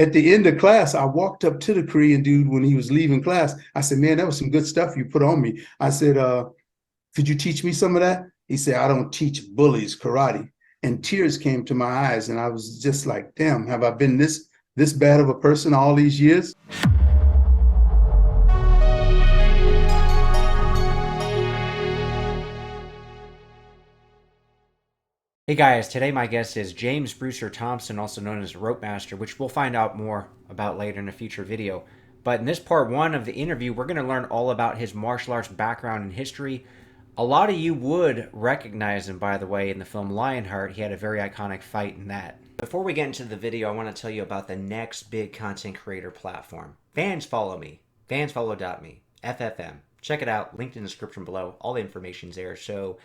at the end of class, I walked up to the Korean dude when he was leaving class. I said, man, that was some good stuff you put on me. I said, could you teach me some of that? He said, I don't teach bullies karate. And tears came to my eyes. And I was just like, damn, have I been this bad of a person all these years? Hey guys, today my guest is James Brewster Thompson, also known as Rope Master, which we'll find out more about later in a future video. But in this part one of the interview, we're going to learn all about his martial arts background and history. A lot of you would recognize him, by the way, in the film Lionheart. He had a very iconic fight in that. Before we get into the video, I want to tell you about the next big content creator platform. Fans Follow Me, fansfollow.me, FFM. Check it out, linked in the description below. All the information's there. So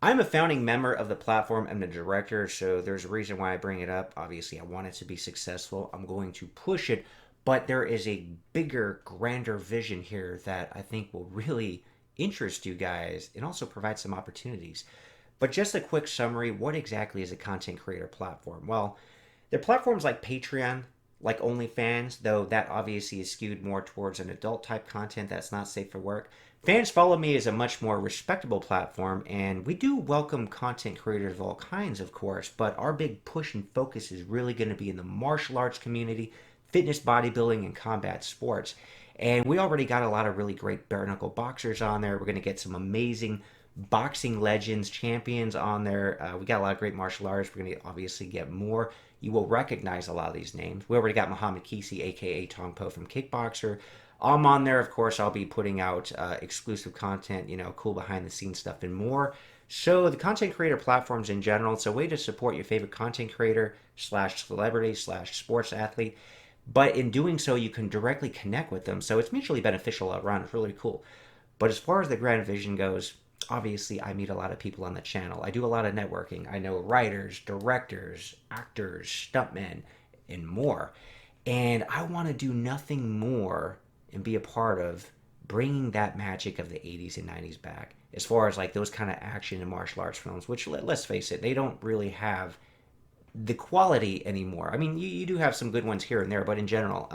I'm a founding member of the platform. I'm the director, so there's a reason why I bring it up. Obviously, I want it to be successful. I'm going to push it, but there is a bigger, grander vision here that I think will really interest you guys and also provide some opportunities. But just a quick summary, what exactly is a content creator platform? Well, there are platforms like Patreon, like OnlyFans, though that obviously is skewed more towards an adult type content that's not safe for work. Fans Follow Me is a much more respectable platform, and we do welcome content creators of all kinds, of course, but our big push and focus is really going to be in the martial arts community, fitness, bodybuilding, and combat sports. And we already got a lot of really great bare knuckle boxers on there. We're going to get some amazing boxing legends, champions on there. We got a lot of great martial artists. We're going to obviously get more. You will recognize a lot of these names. We already got Muhammad Kisi, aka Tong Po from Kickboxer. I'm on there, of course. I'll be putting out exclusive content, cool behind the scenes stuff and more. So the content creator platforms in general, it's a way to support your favorite content creator slash celebrity slash sports athlete. But in doing so, you can directly connect with them. So it's mutually beneficial all around. It's really cool. But as far as the grand vision goes, obviously I meet a lot of people on the channel. I do a lot of networking. I know writers, directors, actors, stuntmen, and more. And I want to do nothing more and be a part of bringing that magic of the 80s and 90s back, as far as like those kind of action and martial arts films, which let's face it, they don't really have the quality anymore. I mean, you do have some good ones here and there, but in general,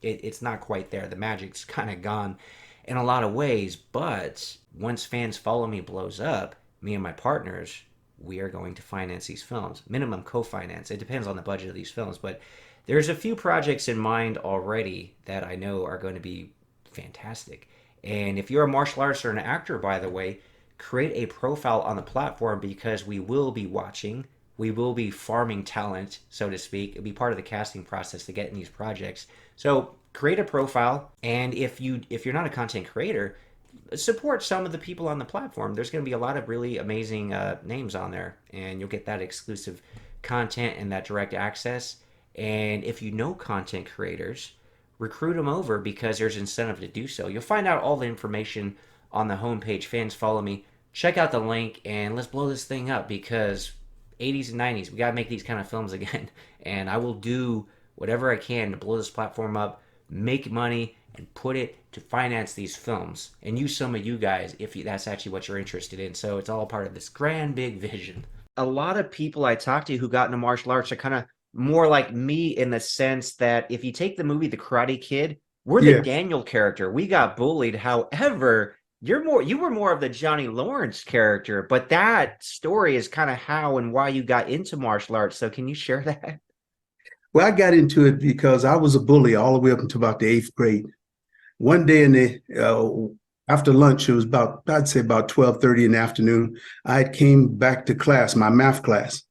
it's not quite there. The magic's kind of gone in a lot of ways. But once Fans Follow Me blows up, me and my partners, we are going to finance these films. Minimum co-finance. It depends on the budget of these films, but there's a few projects in mind already that I know are going to be fantastic. And if you're a martial artist or an actor, by the way, create a profile on the platform, because we will be watching. We will be farming talent, so to speak. It'll be part of the casting process to get in these projects. So create a profile, and if you're not a content creator, support some of the people on the platform. There's going to be a lot of really amazing names on there, and you'll get that exclusive content and that direct access. And if you know content creators, recruit them over, because there's incentive to do so. You'll find out all the information on the homepage, Fans Follow Me. Check out the link, and let's blow this thing up, because 80s and 90s, we got to make these kind of films again. And I will do whatever I can to blow this platform up, make money, and put it to finance these films, and use some of you guys if that's actually what you're interested in. So it's all part of this grand big vision. A lot of people I talk to who got into martial arts are kind of more like me, in the sense that if you take the movie The Karate Kid, we're the Yeah. Daniel character. We got bullied. However, you were more of the Johnny Lawrence character, but that story is kind of how and why you got into martial arts. So can you share that? Well, I got into it because I was a bully all the way up until about the 8th grade. One day after lunch, it was I'd say about 12:30 in the afternoon, I came back to class, my math class.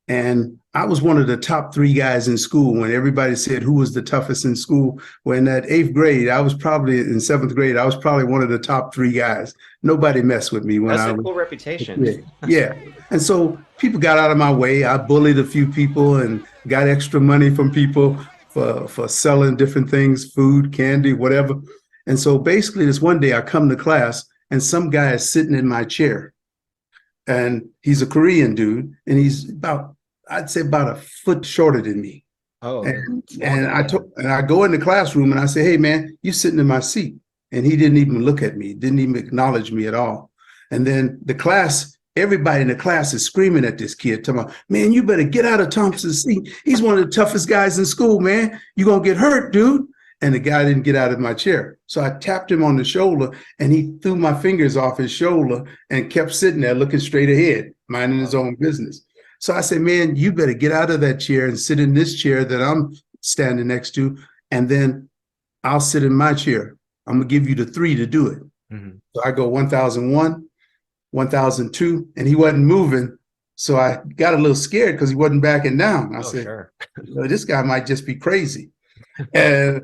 And I was one of the top 3 guys in school. When everybody said who was the toughest in school, well, in that 8th grade, I was probably in 7th grade, I was probably one of the top 3 guys. Nobody messed with me when That's I a was cool reputation. yeah, yeah. And so people got out of my way. I bullied a few people and got extra money from people for selling different things, food, candy, whatever. And so basically this one day I come to class and some guy is sitting in my chair, and he's a Korean dude, and he's I'd say about a foot shorter than me. Oh, And I go in the classroom and I say, hey man, you sitting in my seat. And he didn't even look at me, didn't even acknowledge me at all. And then the class everybody in the class is screaming at this kid, talking about, man, you better get out of Thompson's seat. He's one of the toughest guys in school, man. You're going to get hurt, dude. And the guy didn't get out of my chair. So I tapped him on the shoulder, and he threw my fingers off his shoulder and kept sitting there looking straight ahead, minding his own business. So I said, man, you better get out of that chair and sit in this chair that I'm standing next to, and then I'll sit in my chair. I'm going to give you the 3 to do it. Mm-hmm. So I go 1001, 1002, and he wasn't moving. So I got a little scared because he wasn't backing down. I said, sure. This guy might just be crazy. And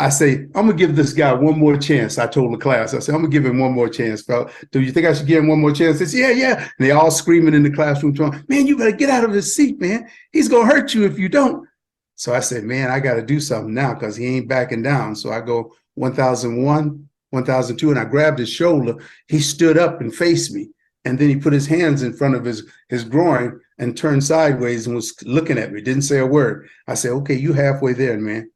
I say, I'm going to give this guy one more chance. I told the class, I said, I'm going to give him one more chance, fella. Do you think I should give him one more chance? They said, yeah. And they all screaming in the classroom, talking, man, you better get out of his seat, man. He's going to hurt you if you don't. So I said, man, I got to do something now because he ain't backing down. So I go 1001, 1002, and I grabbed his shoulder. He stood up and faced me. And then he put his hands in front of his groin and turned sideways and was looking at me, didn't say a word. I said, okay, you halfway there, man.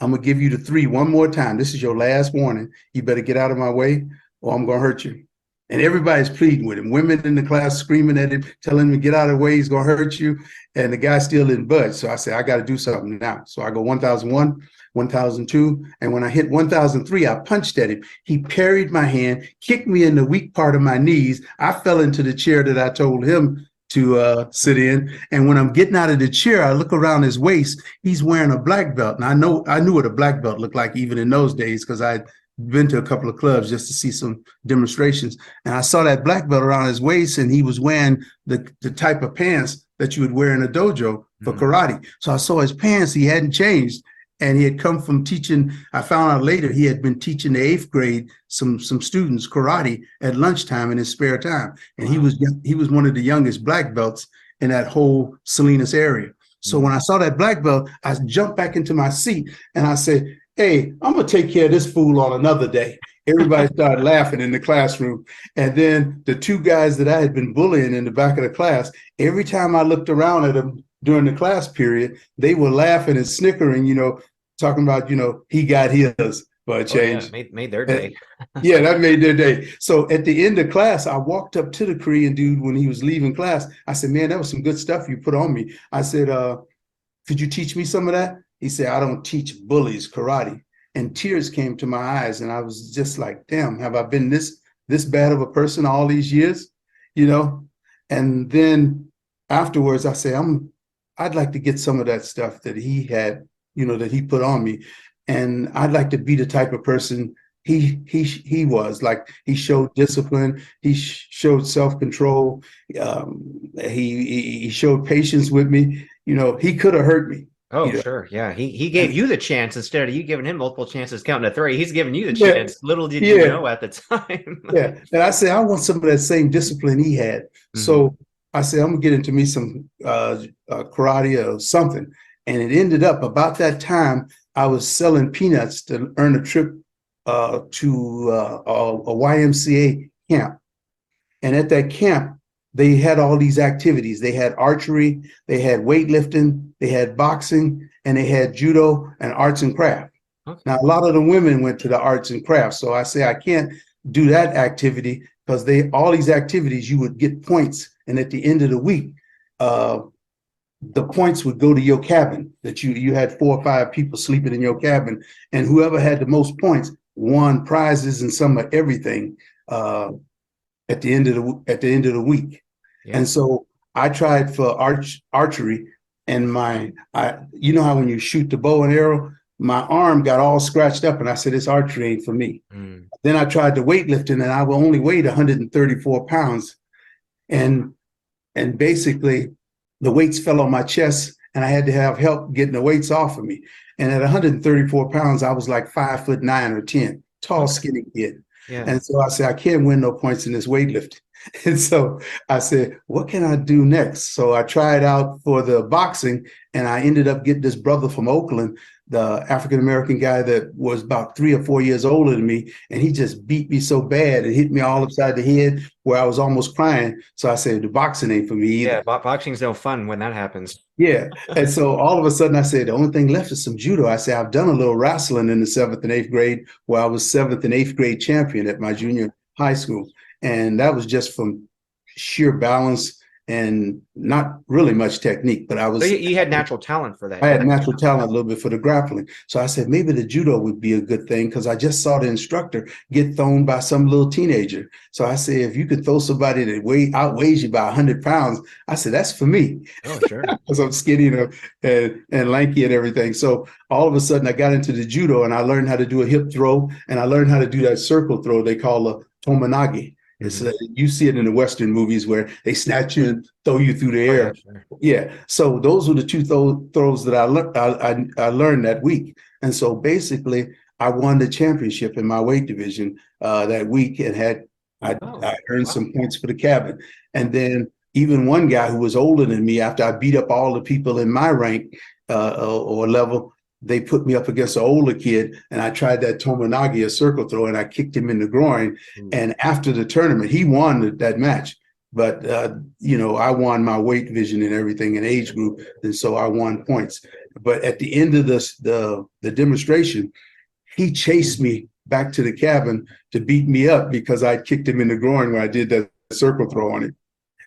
I'm going to give you the 3 one more time. This is your last warning. You better get out of my way or I'm going to hurt you. And everybody's pleading with him. Women in the class screaming at him, telling him to get out of the way. He's going to hurt you. And the guy still didn't budge. So I said, I got to do something now. So I go 1001, 1002. And when I hit 1003, I punched at him. He parried my hand, kicked me in the weak part of my knees. I fell into the chair that I told him to sit in. And when I'm getting out of the chair, I look around his waist. He's wearing a black belt. And I knew what a black belt looked like even in those days because I'd been to a couple of clubs just to see some demonstrations. And I saw that black belt around his waist, and he was wearing the type of pants that you would wear in a dojo for karate. So I saw his pants. He hadn't changed. And he had come from teaching. I found out later he had been teaching the 8th grade some students karate at lunchtime in his spare time. And he was one of the youngest black belts in that whole Salinas area. So when I saw that black belt, I jumped back into my seat and I said, hey, I'm going to take care of this fool on another day. Everybody started laughing in the classroom. And then the 2 guys that I had been bullying in the back of the class, every time I looked around at them during the class period, they were laughing and snickering, talking about, he got his for a change. Yeah, made their day. Yeah, that made their day. So at the end of class, I walked up to the Korean dude when he was leaving class. I said, man, that was some good stuff you put on me. I said, could you teach me some of that? He said, I don't teach bullies karate. And tears came to my eyes. And I was just like, damn, have I been this bad of a person all these years? And then afterwards, I said, I'd like to get some of that stuff that he had, that he put on me. And I'd like to be the type of person he was. Like, he showed discipline. He showed self-control. He showed patience with me. He could have hurt me. Oh, sure. Yeah. He gave you the chance instead of you giving him multiple chances counting to 3. He's giving you the chance. Little did you know at the time. Yeah. And I said, I want some of that same discipline he had. Mm-hmm. So I said, I'm going to get into me some karate or something. And it ended up about that time, I was selling peanuts to earn a trip to a YMCA camp. And at that camp, they had all these activities. They had archery, they had weightlifting, they had boxing, and they had judo and arts and craft. Okay. Now, a lot of the women went to the arts and crafts. So I say, I can't do that activity because all these activities, you would get points. And at the end of the week, the points would go to your cabin, that you had 4 or 5 people sleeping in your cabin. And whoever had the most points won prizes and some of everything at the end of the week. Yeah. And so I tried for archery, and you know how when you shoot the bow and arrow, my arm got all scratched up, and I said, this archery ain't for me. Mm. Then I tried the weightlifting, and I only weighed 134 pounds. And basically the weights fell on my chest, and I had to have help getting the weights off of me. And at 134 pounds, I was like 5'9" or 10, tall, skinny kid. Yeah. And so I said, I can't win no points in this weightlifting. And so I said, what can I do next? So I tried out for the boxing, and I ended up getting this brother from Oakland, the African-American guy that was about 3 or 4 years older than me. And he just beat me so bad and hit me all upside the head where I was almost crying. So I said, the boxing ain't for me either. Yeah, boxing's no fun when that happens. Yeah. And so all of a sudden I said, the only thing left is some judo. I said, I've done a little wrestling in the 7th and 8th grade, where I was 7th and 8th grade champion at my junior high school. And that was just from sheer balance and not really much technique, but So you had natural talent for that, I didn't had you? natural talent a little bit for the grappling. So I said maybe the judo would be a good thing because I just saw the instructor get thrown by some little teenager. So I said, if you could throw somebody that outweighs you by 100 pounds, I said, that's for me Oh, sure. because I'm skinny and lanky and everything. So all of a sudden I got into the judo and I learned how to do a hip throw and I learned how to do that circle throw they call a tomonagi. It's you see it in the Western movies where they snatch you and throw you through the Oh, yeah, air. sure. Yeah. So those were the two throws that I learned that week. And so basically, I won the championship in my weight division that week and Oh, I earned wow. some points for the cabin. And then even one guy who was older than me, after I beat up all the people in my rank or level, they put me up against an older kid, and I tried that tomonagi, a circle throw, and I kicked him in the groin. Ooh. And after the tournament, he won that match. But I won my weight division and everything in age group, and so I won points. But at the end of the demonstration, he chased me back to the cabin to beat me up because I kicked him in the groin when I did that circle throw on him.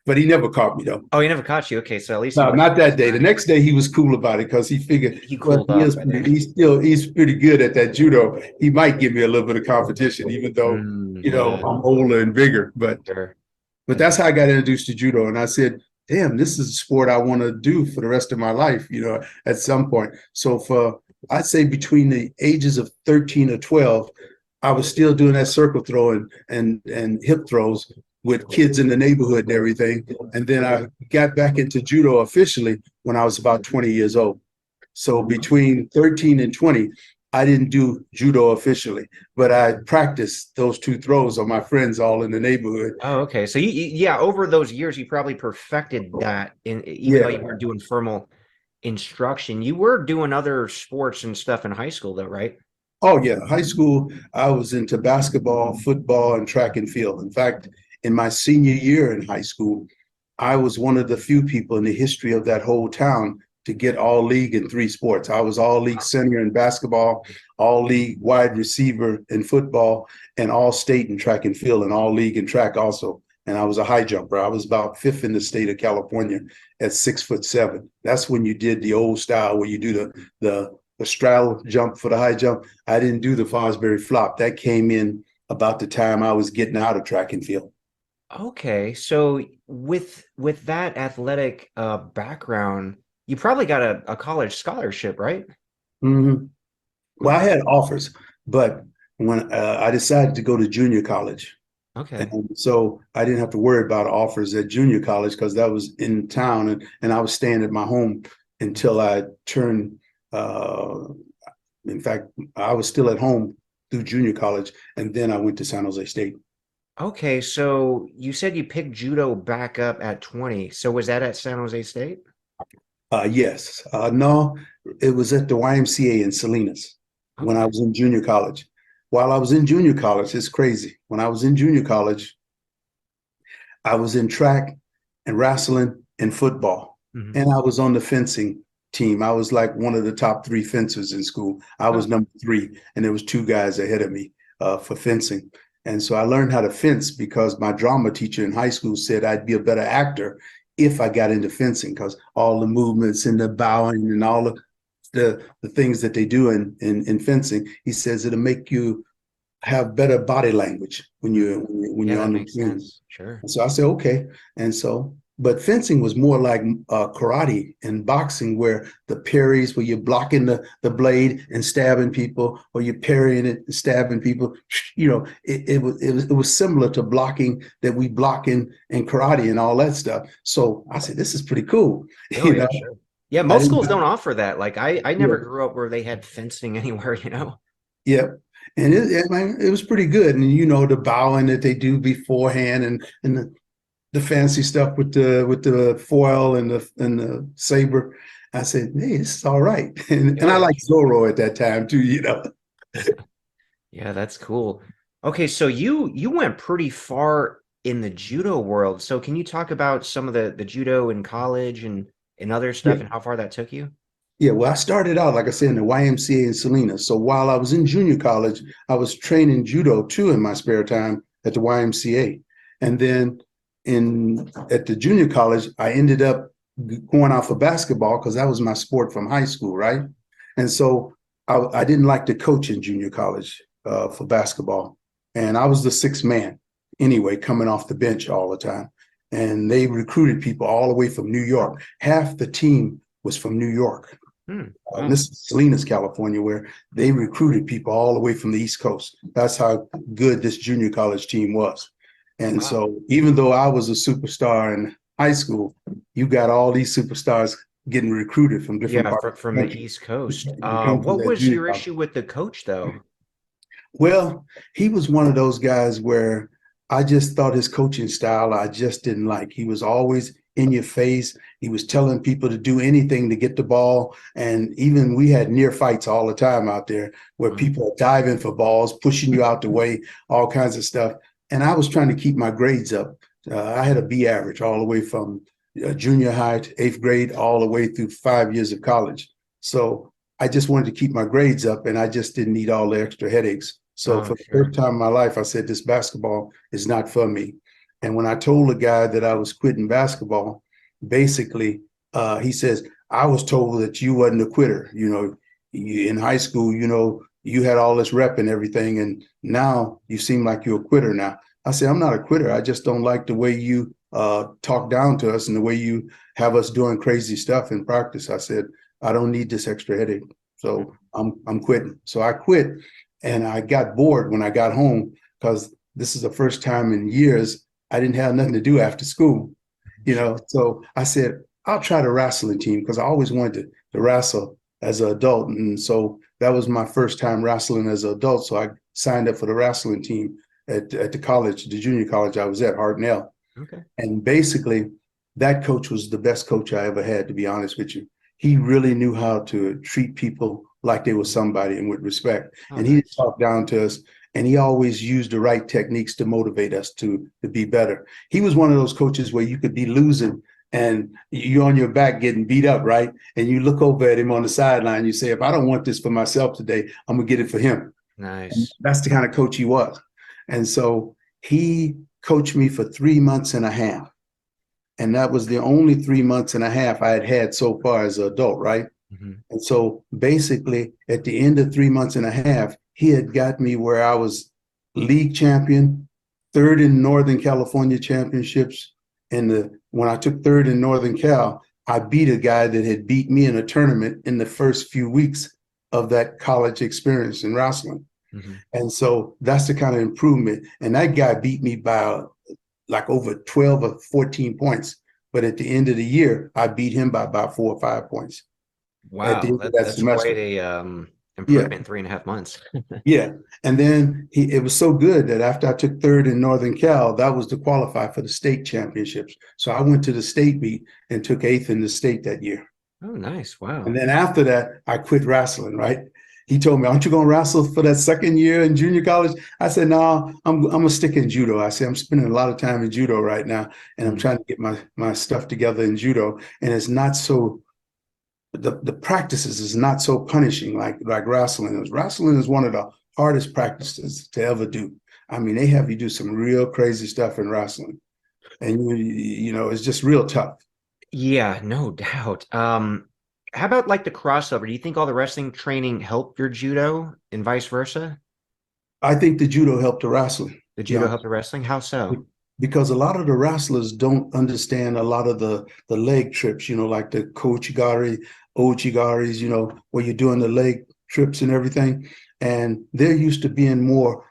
But he never caught me though. Oh, he never caught you. Okay, so at least he No, wasn't not that day. The smiling. next day he was cool about it because he figured, He well, cooled off by then. he's pretty good at that judo. He might give me a little bit of competition, even though Yeah, I'm older and bigger. sure. But that's how I got introduced to judo. And I said, damn, this is a sport I want to do for the rest of my life, at some point. So I'd say between the ages of 13 or 12, I was still doing that circle throw and hip throws with kids in the neighborhood and everything. And then I got back into judo officially when I was about 20 years old. So between 13 and 20, I didn't do judo officially, but I practiced those two throws on my friends all in the neighborhood. Oh, okay. So yeah, over those years, you probably perfected that even though Yeah. you weren't doing formal instruction. You were doing other sports and stuff in high school though, right? Oh, yeah. High school, I was into basketball, football, and track and field. In fact, in my senior year in high school, I was one of the few people in the history of that whole town to get all league in three sports. I was all league center in basketball, all league wide receiver in football, and all state in track and field, and all league in track also. And I was a high jumper. I was about fifth in the state of California at 6'7". That's when you did the old style where you do the straddle jump for the high jump. I didn't do the Fosbury flop. That came in about the time I was getting out of track and field. Okay, so with that athletic background, you probably got a college scholarship, right? Mm-hmm. Well, I had offers, but when I decided to go to junior college, Okay. and so I didn't have to worry about offers at junior college because that was in town, and I was staying at my home until I turned. Uh, in fact, I was still at home through junior college, and then I went to San Jose State. Okay, so you said you picked judo back up at 20. So was that at San Jose State? Yes. No, it was at the YMCA in Salinas when I Okay. was in junior college. While I was in junior college, it's crazy. When I was in junior college, I was in track and wrestling and football, Hmm. and I was on the fencing team. I was like one of the top three fencers in school. I was Oh, number three, and there was two guys ahead of me for fencing. And so I learned how to fence because my drama teacher in high school said I'd be a better actor if I got into fencing because all the movements and the bowing and all the things that they do in fencing, he says it'll make you have better body language when yeah, you're that on the makes team. sense. Sure. And so I said, okay. And so, but fencing was more like karate and boxing, where the parries, where you're blocking the blade and stabbing people, or you're parrying it and stabbing people. It was similar to blocking that we block in karate and all that stuff. So I said, this is pretty cool. Oh you know, yeah, sure. Yeah, I most didn't. schools don't offer that. Like I Yeah, never grew up where they had fencing anywhere, you know? yeah. And it was pretty good. And the bowing that they do beforehand and the fancy stuff with the foil and the saber. I said, hey, this is all right. And Oh I yeah, liked sure. Zorro at that time too. Yeah, that's cool. Okay, so you went pretty far in the judo world. So can you talk about some of the judo in college and other Yeah. stuff and how far that took you? Yeah. Well, I started out, like I said, in the YMCA in Salinas. So while I was in junior college, I was training judo too in my spare time at the YMCA. And then at the junior college, I ended up going out for basketball because that was my sport from high school, right? And so I didn't like to coach in junior college for basketball. And I was the sixth man anyway, coming off the bench all the time. And they recruited people all the way from New York. Half the team was from New York. Wow. This is Salinas, California, where they recruited people all the way from the East Coast. That's how good this junior college team was. And so even though I was a superstar in high school, you got all these superstars getting recruited from different parts from of the the country East Coast. to come to What that was junior your college. issue with the coach, though? Well, he was one of those guys where I just thought his coaching style I just didn't like. He was always in your face. He was telling people to do anything to get the ball. And even we had near fights all the time out there where people are diving for balls, pushing you out the way, all kinds of stuff. And I was trying to keep my grades up. I had a B average all the way from junior high to eighth grade, all the way through 5 years of college. So I just wanted to keep my grades up, and I just didn't need all the extra headaches. So for the first time in my life, I said, this basketball is not for me. And when I told the guy that I was quitting basketball, basically, he says, I was told that you wasn't a quitter. You know, in high school, you know, you had all this rep and everything, and now you seem like you're a quitter now. I said, I'm not a quitter. I just don't like the way you talk down to us and the way you have us doing crazy stuff in practice. I said, I don't need this extra headache. So I'm quitting. So I quit, and I got bored when I got home because this is the first time in years I didn't have nothing to do after school, you know. So I said, I'll try the wrestling team because I always wanted to wrestle as an adult. And so that was my first time wrestling as an adult. So I signed up for the wrestling team at the college, the junior college I was at, Hartnell. Okay. And basically, that coach was the best coach I ever had, to be honest with you. He really knew how to treat people like they were somebody and with respect. And he didn't talk down to us. And he always used the right techniques to motivate us to be better. He was one of those coaches where you could be losing and you're on your back getting beat up, right? And you look over at him on the sideline, you say, if I don't want this for myself today, I'm gonna get it for him. Nice. And that's the kind of coach he was. And so he coached me for 3 months and a half. And that was the only 3 months and a half I had so far as an adult, right? And so basically, at the end of 3 months and a half, he had got me where I was league champion, third in Northern California championships. And when I took third in Northern Cal, I beat a guy that had beat me in a tournament in the first few weeks of that college experience in wrestling. And so that's the kind of improvement. And that guy beat me by like over 12 or 14 points. But at the end of the year, I beat him by about 4 or 5 points. At the Wow, end of that that's semester. quite a Yeah. improvement in 3.5 months. Yeah. And then it was so good that after I took third in Northern Cal, that was to qualify for the state championships. So I went to the state meet and took eighth in the state that year. Oh, nice. Wow. And then after that, I quit wrestling, right? He told me, aren't you going to wrestle for that second year in junior college? I said, no, I'm going to stick in judo. I said, I'm spending a lot of time in judo right now, and I'm trying to get my stuff together in judo. And it's not so, the practices is not so punishing like wrestling is. Wrestling is one of the hardest practices to ever do. I mean, they have you do some real crazy stuff in wrestling. And, you know, it's just real tough. Yeah, no doubt. How about like the crossover? Do you think all the wrestling training helped your judo and vice versa? I think the judo helped the wrestling. The judo helped the wrestling? How so? Because a lot of the wrestlers don't understand a lot of the leg trips, you know, like the kochigari, ochigaris, you know, where you're doing the leg trips and everything. And they're used to being more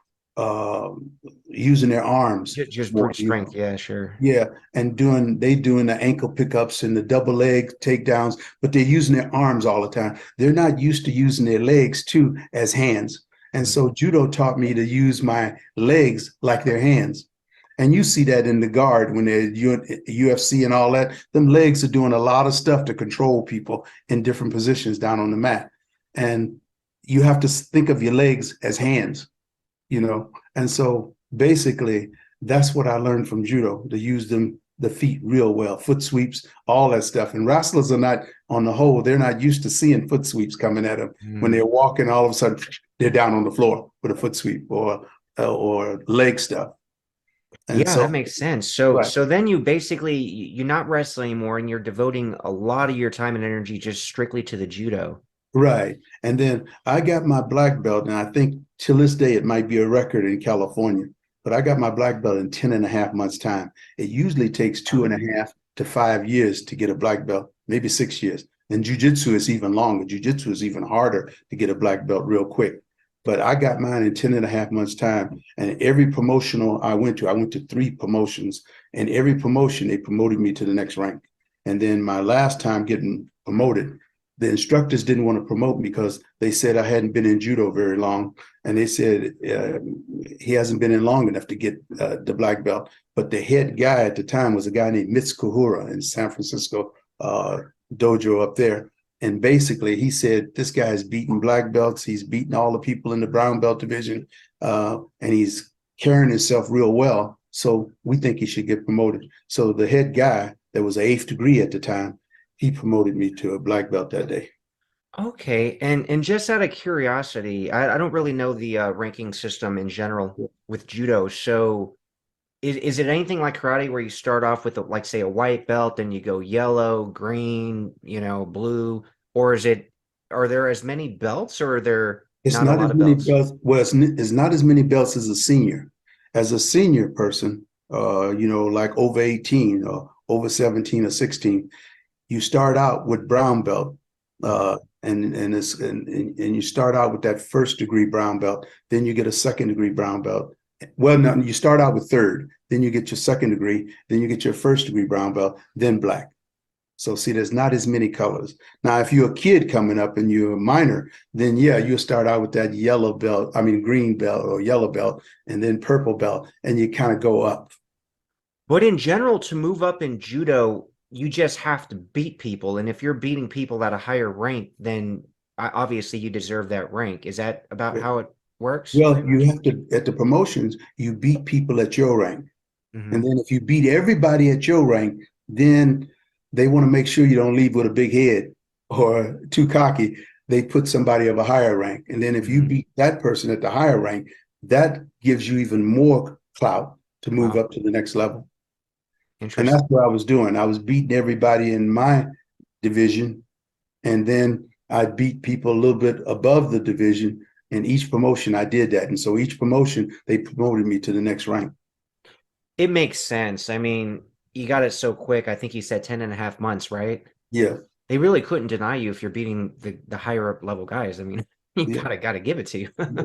using their arms. Just more, brute strength. Yeah, sure. yeah, and doing the ankle pickups and the double leg takedowns, but they're using their arms all the time. They're not used to using their legs too as hands. And so judo taught me to use my legs like their hands. And you see that in the guard when they're UFC and all that. Them legs are doing a lot of stuff to control people in different positions down on the mat. And you have to think of your legs as hands, you know. And so basically, that's what I learned from judo, to use the feet real well, foot sweeps, all that stuff. And wrestlers are not, on the whole, they're not used to seeing foot sweeps coming at them. When they're walking, all of a sudden, they're down on the floor with a foot sweep or leg stuff. And Yeah, that so, makes sense. So right, so then you basically you're not wrestling anymore and you're devoting a lot of your time and energy just strictly to the judo. right. And then I got my black belt, and I think till this day it might be a record in California, but I got my black belt in 10 and a half months' time. It usually takes two Wow. and a half to 5 years to get a black belt, maybe 6 years. And jujitsu is even longer. Jujitsu is even harder to get a black belt real quick. But I got mine in 10 and a half months' time. And every promotional I went to three promotions, and every promotion they promoted me to the next rank. And then my last time getting promoted, the instructors didn't want to promote me because they said I hadn't been in judo very long, and they said he hasn't been in long enough to get the black belt. But the head guy at the time was a guy named Mitsukuhura in San Francisco dojo up there. And basically, he said, this guy's beating black belts. He's beating all the people in the brown belt division, and he's carrying himself real well. So we think he should get promoted. So the head guy that was an eighth degree at the time, he promoted me to a black belt that day. Okay, and just out of curiosity, I don't really know the ranking system in general with judo. So is it anything like karate where you start off with like say a white belt, then you go yellow, green, blue, or is it are there as many belts or are there It's not a not lot as of many belts? belts. Well, it's not as many belts as a senior. As a senior person, like over 18 or over 17 or 16, you start out with brown belt, Mhm. and you start out with that first degree brown belt. Then you get a second degree brown belt. Well, no, you start out with third, then you get your second degree, then you get your first degree brown belt, then black. So see, there's not as many colors. Now, if you're a kid coming up and you're a minor, then yeah, you'll start out with that yellow belt, I mean green belt or yellow belt, and then purple belt, and you kind of go up. But in general, to move up in judo, you just have to beat people, and if you're beating people at a higher rank, then obviously you deserve that rank. Is that about how it works, Well, pretty you much? have to, at the promotions, you beat people at your rank. And Hmm. then if you beat everybody at your rank, then they want to make sure you don't leave with a big head or too cocky. They put somebody of a higher rank. And then if you Hmm. beat that person at the higher rank, that gives you even more clout to move Wow, up to the next level. And that's interesting. what I was doing. I was beating everybody in my division, and then I beat people a little bit above the division. And each promotion, I did that. And so each promotion, they promoted me to the next rank. It makes sense. I mean, you got it so quick. I think you said 10 and a half months, right? Yeah. They really couldn't deny you if you're beating the higher up level guys. I mean, you Yeah. gotta give it to you. Yeah.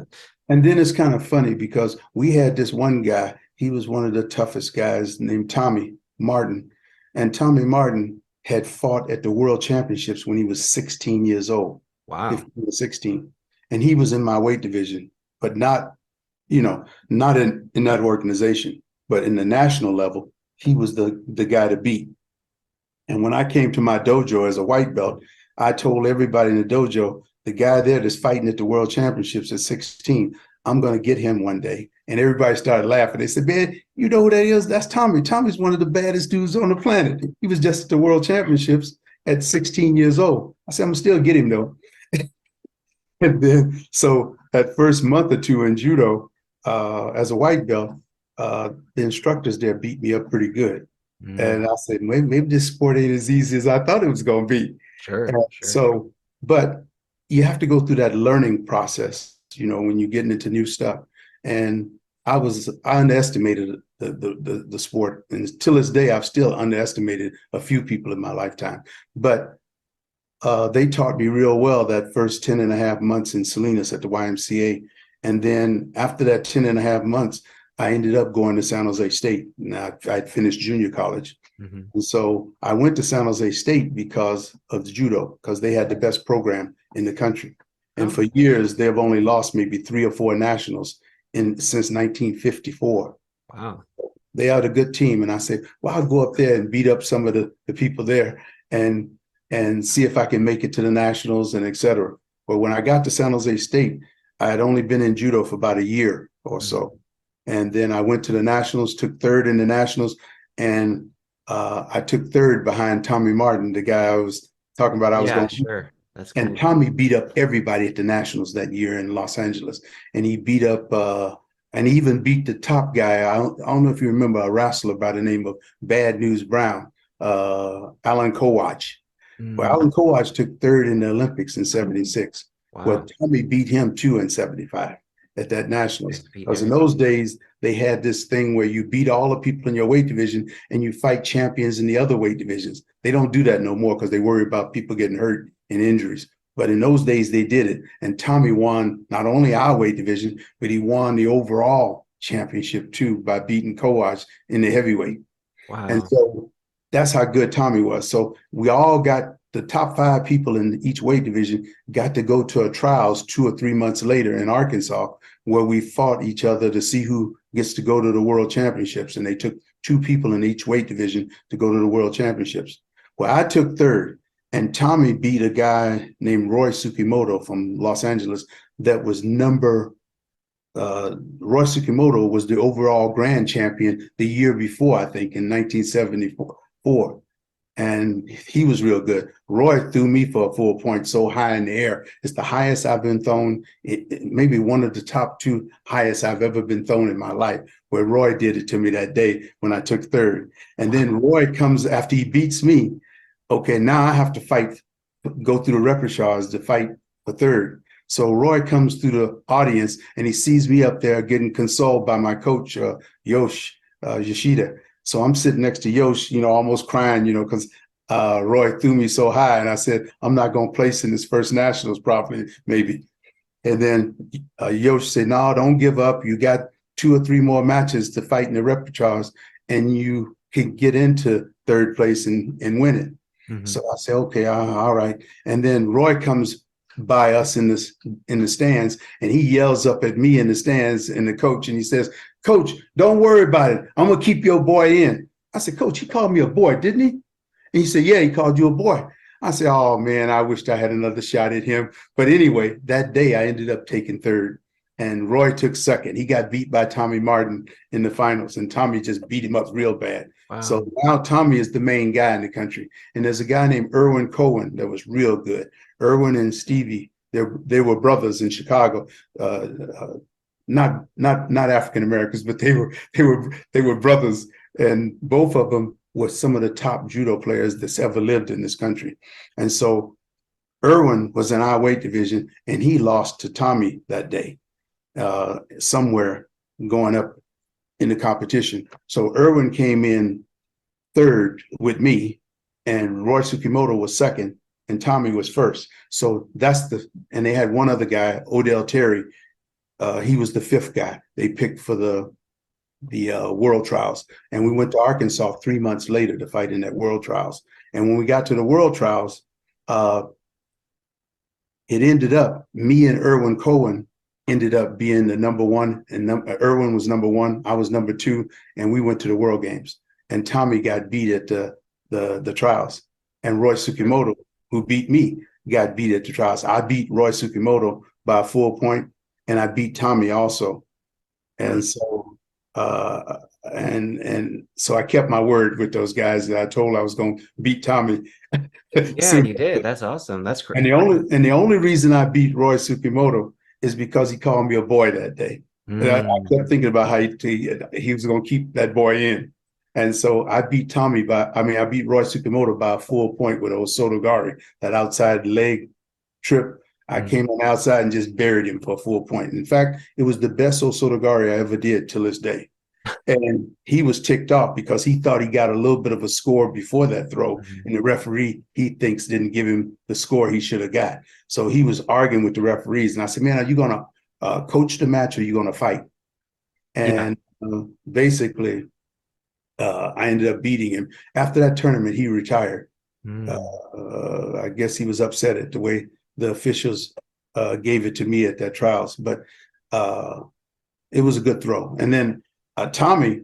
And then it's kind of funny because we had this one guy, he was one of the toughest guys named Tommy Martin. And Tommy Martin had fought at the world championships when he was 16 years old, Wow. 15 or 16. And he was in my weight division, but not in that organization, but in the national level, he was the guy to beat. And when I came to my dojo as a white belt, I told everybody in the dojo, the guy there that's fighting at the world championships at 16, I'm going to get him one day. And everybody started laughing. They said, man, you know who that is? That's Tommy. Tommy's one of the baddest dudes on the planet. He was just at the world championships at 16 years old. I said, I'm going to still get him though. And then, so that first month or two in judo, as a white belt, the instructors there beat me up pretty good. Mm, And I said, maybe this sport ain't as easy as I thought it was going to be. sure, And sure. so, but you have to go through that learning process, when you're getting into new stuff. And I underestimated the sport. And till this day, I've still underestimated a few people in my lifetime. But they taught me real well that first 10 and a half months in Salinas at the YMCA. And then after that 10 and a half months, I ended up going to San Jose State. Now I'd finished junior college. Hmm. And so I went to San Jose State because of the judo, because they had the best program in the country. And for Okay. years, they've only lost maybe three or four nationals since 1954. Wow. They had a good team. And I said, well, I'll go up there and beat up some of the people there and see if I can make it to the nationals and et cetera. But when I got to San Jose State, I had only been in judo for about a year or Hmm. so. And then I went to the nationals, took third in the nationals, and I took third behind Tommy Martin, the guy I was talking about I was Yeah, going to. sure. That's And cool. Tommy beat up everybody at the nationals that year in Los Angeles. And he beat up and he even beat the top guy. I don't know if you remember a wrestler by the name of Bad News Brown, Alan Kowach. Well, Mm, Alan Kowach took third in the Olympics in '76. Well, wow. Tommy beat him too in '75 at that nationals. Beat Because in everybody. those days, they had this thing where you beat all the people in your weight division and you fight champions in the other weight divisions. They don't do that no more because they worry about people getting hurt and injuries. But in those days, they did it. And Tommy won not only our weight division, but he won the overall championship too by beating Kowach in the heavyweight. And Wow. so that's how good Tommy was. So we all got the top 5 people in each weight division got to go to a trials 2 or 3 months later in Arkansas, where we fought each other to see who gets to go to the world championships. And they took 2 people in each weight division to go to the world championships. Well, I took third, and Tommy beat a guy named Roy Tsukimoto from Los Angeles that was Roy Tsukimoto was the overall grand champion the year before, I think, in 1974. And he was real good. Roy threw me for a full point so high in the air. It's the highest I've been thrown, maybe one of the top 2 highest I've ever been thrown in my life, where Roy did it to me that day when I took third. And then Roy comes after he beats me. Okay, now I have to fight, go through the repertoires to fight for third. So Roy comes through the audience and he sees me up there getting consoled by my coach, Yoshida. So I'm sitting next to Yosh, almost crying, because Roy threw me so high. And I said, I'm not going to place in this first nationals probably, maybe. And then Yosh said, no, don't give up. You got 2 or 3 more matches to fight in the repertoires and you can get into third place and win it. Mm-hmm. So I said, okay, all right. And then Roy comes by us in the stands, and he yells up at me in the stands and the coach, and he says, Coach, don't worry about it. I'm gonna keep your boy in. I said, Coach, he called me a boy, didn't he? And he said, yeah, he called you a boy. I said, oh man, I wished I had another shot at him. But anyway, that day I ended up taking third, and Roy took second. He got beat by Tommy Martin in the finals, and Tommy just beat him up real bad. Wow. So now Tommy is the main guy in the country. And there's a guy named Erwin Cohen that was real good. Erwin and Stevie, they were brothers in Chicago. Not African Americans, but they were brothers, and both of them were some of the top judo players that's ever lived in this country. And so Erwin was in our weight division, and he lost to Tommy that day, somewhere going up in the competition. So Erwin came in third with me, and Roy Tsukimoto was second, and Tommy was first. So and they had one other guy, Odell Terry. He was the 5th guy they picked for the world trials. And we went to Arkansas 3 months later to fight in that world trials. And when we got to the world trials, it ended up, me and Erwin Cohen ended up being the number 1, and Erwin was number 1, I was number 2, and we went to the World Games. And Tommy got beat at the trials. And Roy Tsukimoto, who beat me, got beat at the trials. I beat Roy Tsukimoto by a full point, and I beat Tommy also. And so and so I kept my word with those guys that I told I was going to beat Tommy. Yeah, you did. That's awesome. That's great. And the only reason I beat Roy Tsukimoto is because he called me a boy that day. And I kept thinking about how he was going to keep that boy in. And so I beat I beat Roy Tsukimoto by a full point with Osotogari, that outside leg trip. I came on outside and just buried him for a full point. In fact, it was the best Osotogari I ever did till this day. And he was ticked off because he thought he got a little bit of a score before that throw. And the referee, he thinks, didn't give him the score he should have got. So he was arguing with the referees. And I said, man, are you going to coach the match or are you going to fight? And basically, I ended up beating him. After that tournament, he retired. I guess he was upset at the way the officials gave it to me at that trials. But it was a good throw. And then Tommy,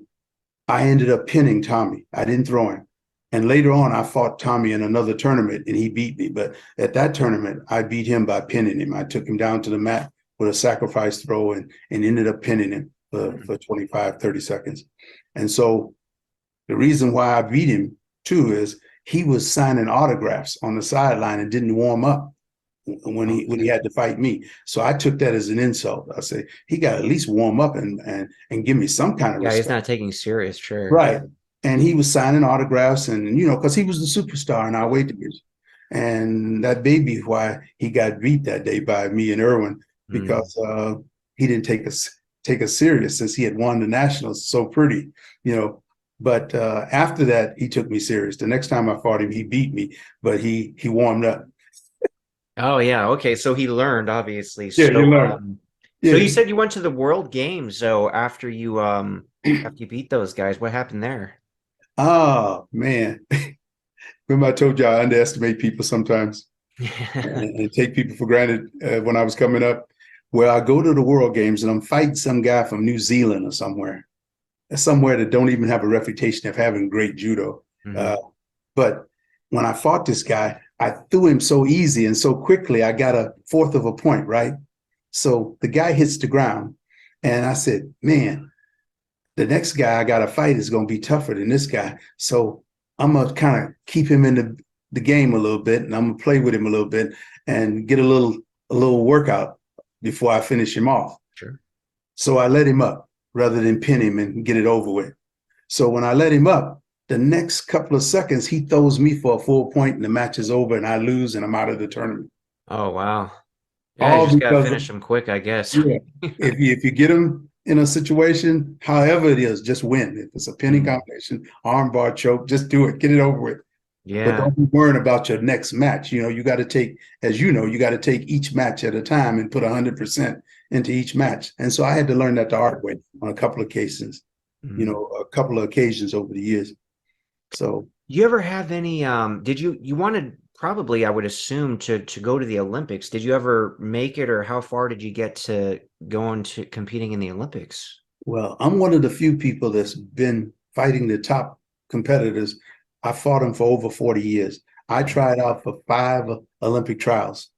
I ended up pinning Tommy. I didn't throw him. And later on, I fought Tommy in another tournament, and he beat me. But at that tournament, I beat him by pinning him. I took him down to the mat with a sacrifice throw and ended up pinning him for 25, 30 seconds. And so the reason why I beat him, too, is he was signing autographs on the sideline and didn't warm up. when he had to fight me. So I took that as an insult. I say he got to at least warm up and give me some kind of Yeah, he's respect. not taking serious, sure. Right. And he was signing autographs and, because he was the superstar in our weight division. And that may be why he got beat that day by me and Irwin, because he didn't take us serious since he had won the nationals so pretty, you know. But after that, he took me serious. The next time I fought him, he beat me, but he warmed up. Oh yeah, okay. So he learned, obviously. Yeah, he So learned. so Yeah. you said you went to the World Games. So after you beat those guys, what happened there? Oh man. Remember I told you I underestimate people sometimes and take people for granted when I was coming up. Well, I go to the World Games and I'm fighting some guy from New Zealand or somewhere that don't even have a reputation of having great judo. Mhm. Uh, but when I fought this guy, I threw him so easy and so quickly, I got a fourth of a point, right? So the guy hits the ground. And I said, man, the next guy I got to fight is going to be tougher than this guy. So I'm going to kind of keep him in the game a little bit, and I'm going to play with him a little bit and get a little workout before I finish him off. Sure. So I let him up rather than pin him and get it over with. So when I let him up, the next couple of seconds, he throws me for a full point and the match is over and I lose and I'm out of the tournament. Oh wow. Yeah, you All just gotta because of, finish them quick, I guess. yeah, if you get him in a situation, however it is, just win. If it's a pinning Mm. combination, armbar choke, just do it. Get it over with. But Yeah. don't be worrying about your next match. You got to take, as you got to take each match at a time and put 100% into each match. And so I had to learn that the hard way on a couple of cases, Mm. a couple of occasions over the years. So, You ever have any did you wanted probably I would assume to go to the Olympics. Did you ever make it or how far did you get to going to competing in the Olympics? well, I'm one of the few people that's been fighting the top competitors. I fought them for over 40 years. I Wow. tried out for 5 Olympic trials,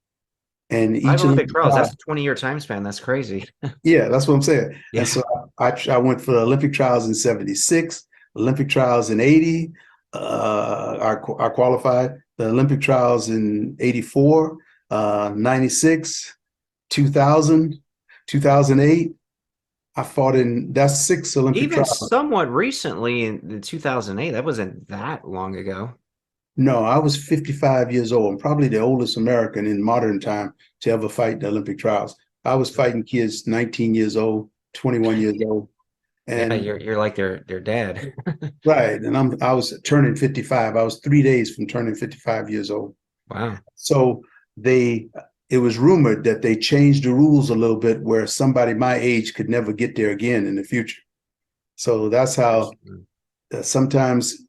and Five each Olympic Olympic trials, that's trial, a 20-year time span. That's crazy. yeah, that's what I'm saying. And Yeah. so I went for the Olympic trials in 76, Olympic trials in 80. I qualified the Olympic trials in 84, 96, 2000, 2008. I fought in that's 6 Olympic Even trials. somewhat recently in 2008, that wasn't that long ago. No, I was 55 years old. I'm probably the oldest American in modern time to ever fight in the Olympic trials. I was fighting kids 19 years old, 21 years old. Yeah, And you're like their dad. right. And I was turning 55. I was 3 days from turning 55 years old. Wow. So they it was rumored that they changed the rules a little bit where somebody my age could never get there again in the future. So that's how Interesting. sometimes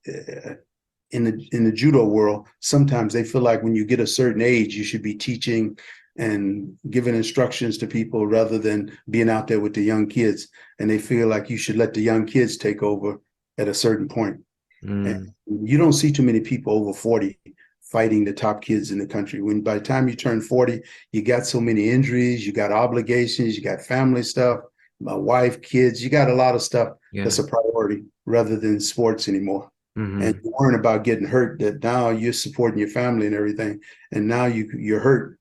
in the judo world, sometimes they feel like when you get a certain age, you should be teaching and giving instructions to people rather than being out there with the young kids. And they feel like you should let the young kids take over at a certain point. And Mm, you don't see too many people over 40 fighting the top kids in the country. When by the time you turn 40, you got so many injuries, you got obligations, you got family stuff, my wife, kids, you got a lot of stuff that's yeah. a priority rather than sports anymore. And Hmm. you're worrying about getting hurt, that now you're supporting your family and everything. And now you're hurt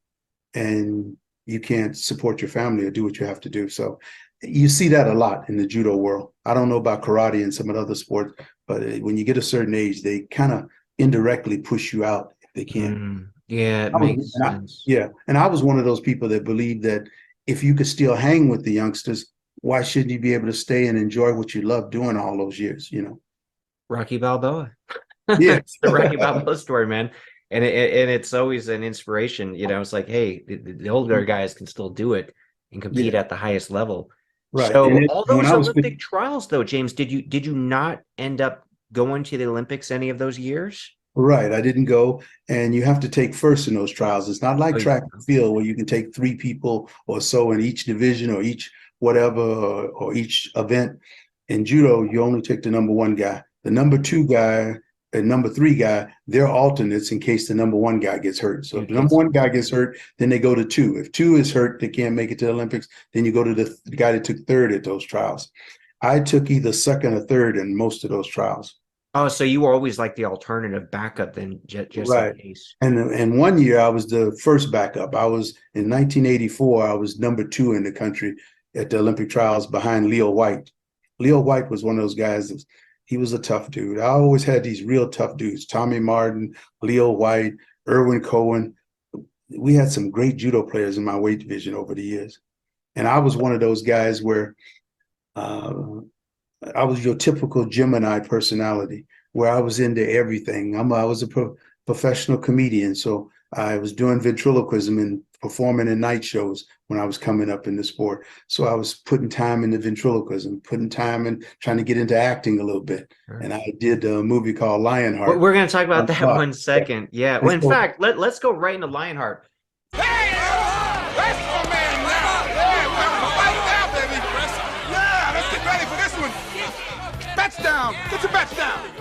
and you can't support your family or do what you have to do. So you see that a lot in the judo world. I don't know about karate and some of the other sports, but when you get a certain age, they kind of indirectly push you out if they can. Mm, yeah, it makes sense. Yeah, and I was one of those people that believed that if you could still hang with the youngsters, why shouldn't you be able to stay and enjoy what you love doing all those years? Rocky Balboa. Yeah, It's the Rocky Balboa story, man. And it's always an inspiration. It's like, hey, the older guys can still do it and compete yeah, at the highest level. right. So all And when those I was Olympic trials, though, James, did you not end up going to the Olympics any of those years? right, I didn't go, and you have to take first in those trials. It's not like Oh, track and field where you can take 3 people or so in each division or each whatever or each event. In judo, you only take the number one guy. The number two guy and number three guy, they're alternates in case the number one guy gets hurt. So if dude the number gets one guy gets hurt, then they go to two. If two is hurt, they can't make it to the Olympics, then you go to the guy that took third at those trials. I took either second or third in most of those trials. Oh, so you were always like the alternative backup then, just in Right. case. And one year I was the first backup. I was in 1984. I was #2 in the country at the Olympic trials behind Leo White. Leo White was one of those guys. He was a tough dude. I always had these real tough dudes: Tommy Martin, Leo White, Irwin Cohen. We had some great judo players in my weight division over the years. And I was one of those guys where uh, I was your typical Gemini personality, where I was into everything. I was a professional comedian, so I was doing ventriloquism and performing in night shows when I was coming up in the sport. So I was putting time into ventriloquism, putting time in trying to get into acting a little bit. Sure. And I did a movie called Lionheart. We're going to talk about that Yeah. one second. Yeah. And Well, in so, fact, let's go right into Lionheart. Hey! That's my man now! Yeah, we're having a fight now, baby! Yeah, let's get ready for this one! Bets down! Get your bets down!